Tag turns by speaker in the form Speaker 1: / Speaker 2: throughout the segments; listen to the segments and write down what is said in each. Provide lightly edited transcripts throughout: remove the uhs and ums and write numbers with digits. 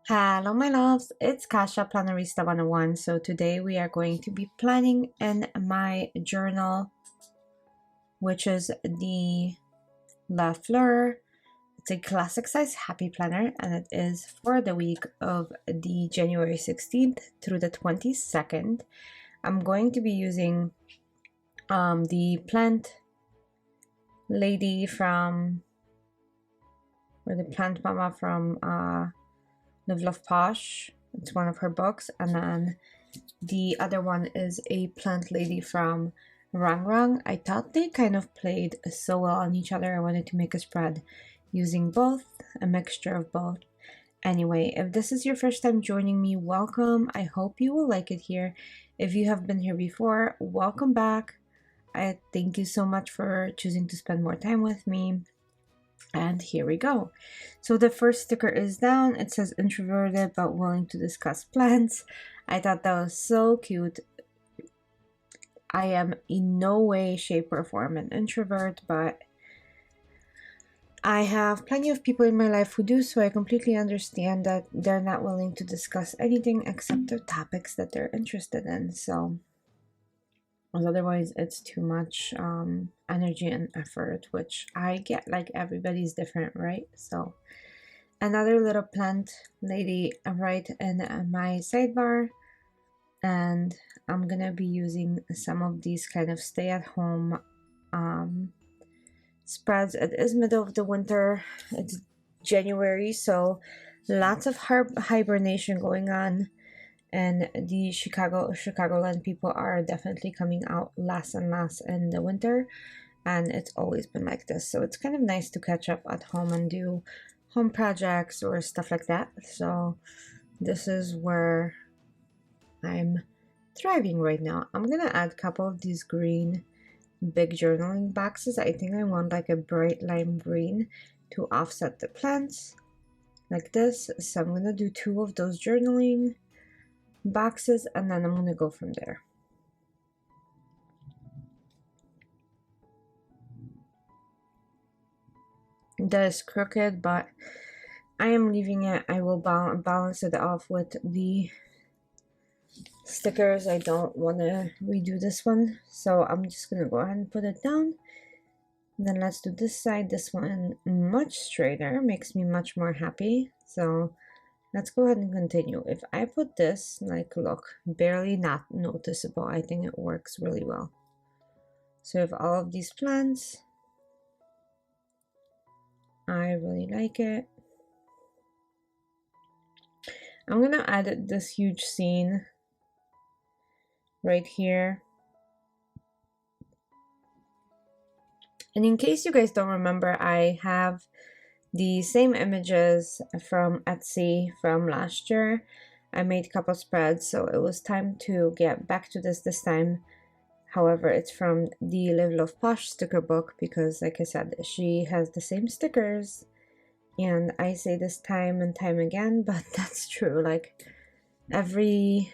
Speaker 1: Hello, my loves. It's Kasha Plannerista 101. So today we are going to be planning in my journal, which is the La Fleur. It's a classic size happy planner, and it is for the week of the January 16th through the 22nd. I'm going to be using the plant lady from, or the plant mama from Live Love Posh. It's one of her books, and then the other one is a plant lady from Rang Rang. I thought they kind of played so well on each other. I wanted to make a spread using both, a mixture of both. Anyway, if this is your first time joining me, welcome. I hope you will like it here. If you have been here before, welcome back. I thank you so much for choosing to spend more time with me. And here we go. So the first sticker is down. It says introverted but willing to discuss plants. I thought that was so cute. I am in no way, shape, or form an introvert, but I have plenty of people in my life who do, so I completely understand that they're not willing to discuss anything except the topics that they're interested in. So otherwise it's too much energy and effort, which I get. Like, everybody's different, right? So another little plant lady right in my sidebar, and I'm gonna be using some of these kind of stay-at-home spreads. It is middle of the winter, it's January, so lots of hibernation going on, and the Chicagoland people are definitely coming out less and less in the winter, and it's always been like this. So it's kind of nice to catch up at home and do home projects or stuff like that. So this is where I'm thriving right now. I'm gonna add a couple of these green big journaling boxes. I think I want like a bright lime green to offset the plants like this. So I'm gonna do 2 of those journaling boxes, and then I'm gonna go from there. That is crooked, but I am leaving it. I will balance it off with the stickers. I don't want to redo this one, so I'm just gonna go ahead and put it down. And then let's do this side. This one much straighter, makes me much more happy. So let's go ahead and continue. If I put this, like, look, barely not noticeable, I think it works really well. So if all of these plants, I really like it. I'm gonna add this huge scene right here. And in case you guys don't remember, I have the same images from Etsy from last year. I made a couple spreads, so it was time to get back to this time. However, it's from the Live Love Posh sticker book because, like I said, she has the same stickers. And I say this time and time again, but that's true. Like, every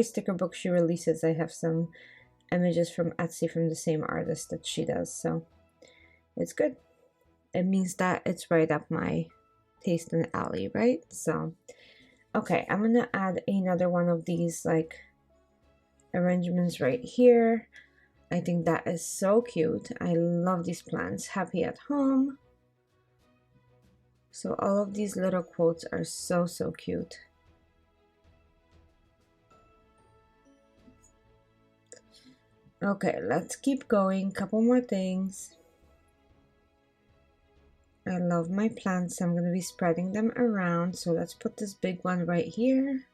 Speaker 1: sticker book she releases, I have some images from Etsy from the same artist that she does. So it's good. It means that it's right up my taste and alley, right? So okay, I'm gonna add another one of these like arrangements right here. I think that is so cute. I love these plants. Happy at home. So all of these little quotes are so cute. Okay, let's keep going. Couple more things. I love my plants. I'm going to be spreading them around. So let's put this big one right here.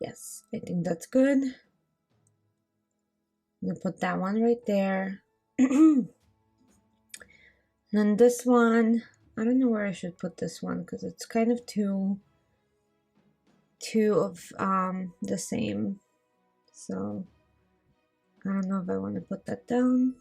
Speaker 1: Yes, I think that's good. I'm going to put that one right there. And then this one, I don't know where I should put this one because it's kind of two of the same. So I don't know if I want to put that down.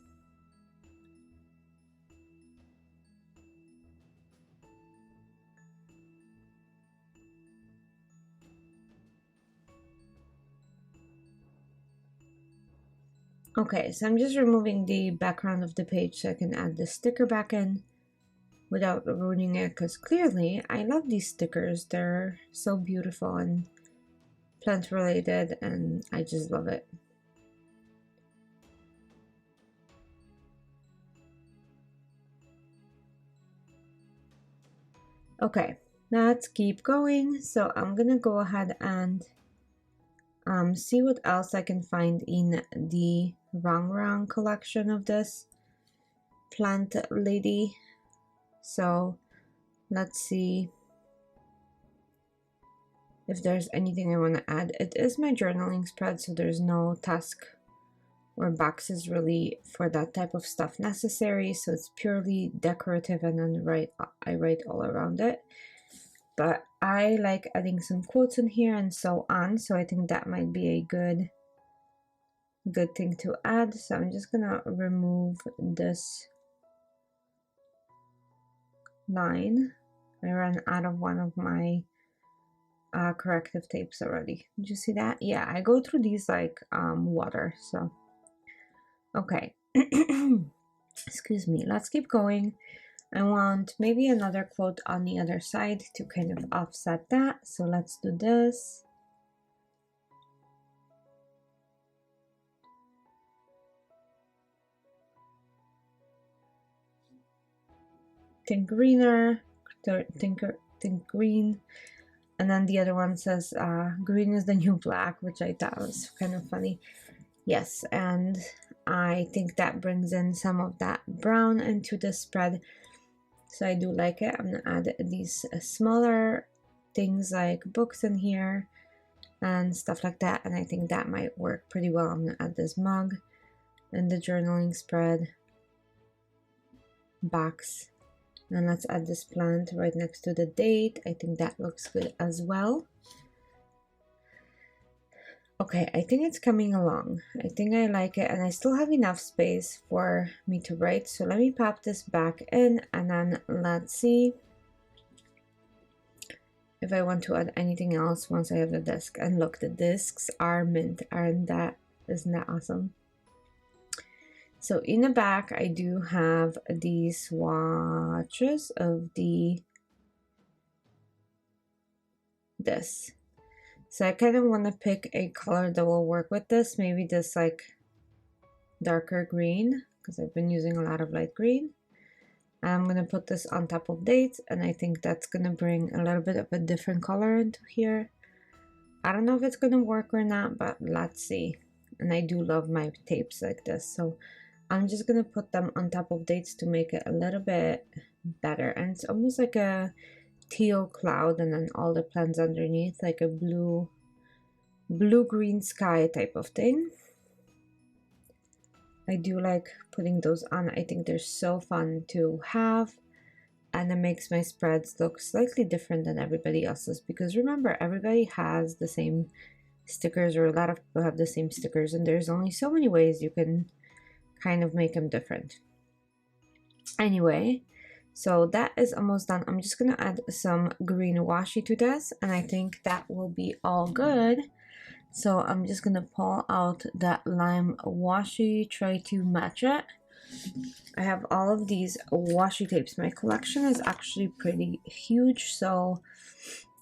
Speaker 1: Okay, so I'm just removing the background of the page so I can add the sticker back in without ruining it, because clearly I love these stickers. They're so beautiful and plant related, and I just love it. Okay, let's keep going. So I'm gonna go ahead and see what else I can find in the Rang collection of this plant lady. So let's see if there's anything I want to add. It is my journaling spread, so there's no task or boxes really for that type of stuff necessary, so it's purely decorative, and then I write all around it. But I like adding some quotes in here and so on, so I think that might be a good thing to add. So I'm just gonna remove this line. I ran out of one of my corrective tapes already. Did you see that? Yeah, I go through these like water. So okay. Excuse me, let's keep going. I want maybe another quote on the other side to kind of offset that. So let's do this. Think greener, think green. And then the other one says, green is the new black, which I thought was kind of funny. Yes, and I think that brings in some of that brown into the spread. So I do like it. I'm gonna add these smaller things like books in here and stuff like that. And I think that might work pretty well. I'm gonna add this mug and the journaling spread box. And let's add this plant right next to the date. I think that looks good as well. Okay, I think it's coming along. I think I like it, and I still have enough space for me to write. So let me pop this back in, and then let's see if I want to add anything else once I have the disc. And look, the discs are mint. Isn't that awesome? So in the back, I do have these swatches of this. So I kind of want to pick a color that will work with this. Maybe this like darker green, because I've been using a lot of light green. I'm going to put this on top of dates, and I think that's going to bring a little bit of a different color into here. I don't know if it's going to work or not, but let's see. And I do love my tapes like this, so I'm just going to put them on top of dates to make it a little bit better. And it's almost like a teal cloud, and then all the plants underneath, like a blue-green sky type of thing. I do like putting those on. I think they're so fun to have, and it makes my spreads look slightly different than everybody else's, because remember, everybody has the same stickers, or a lot of people have the same stickers, and there's only so many ways you can kind of make them different. Anyway, so that is almost done. I'm just gonna add some green washi to this, and I think that will be all good. So I'm just gonna pull out that lime washi, try to match it. I have all of these washi tapes. My collection is actually pretty huge, so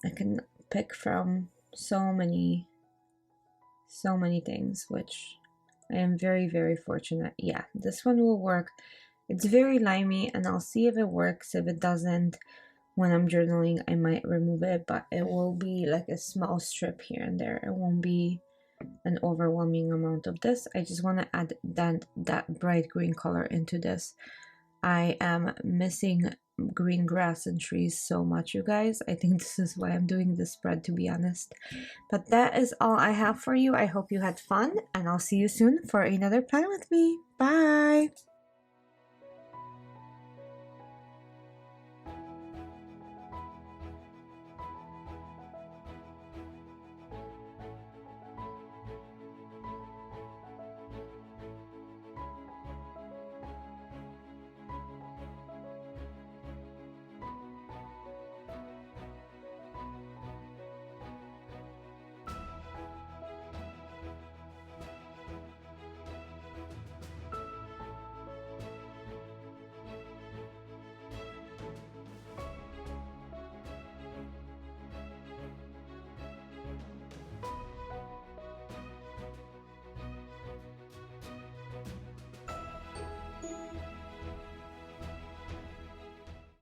Speaker 1: I can pick from so many things, which I am very, very fortunate. Yeah, this one will work. It's very limey, and I'll see if it works. If it doesn't, when I'm journaling, I might remove it, but it will be like a small strip here and there. It won't be an overwhelming amount of this. I just want to add that bright green color into this. I am missing green grass and trees so much, you guys. I think this is why I'm doing this spread, to be honest. But that is all I have for you. I hope you had fun, and I'll see you soon for another plan with me. Bye!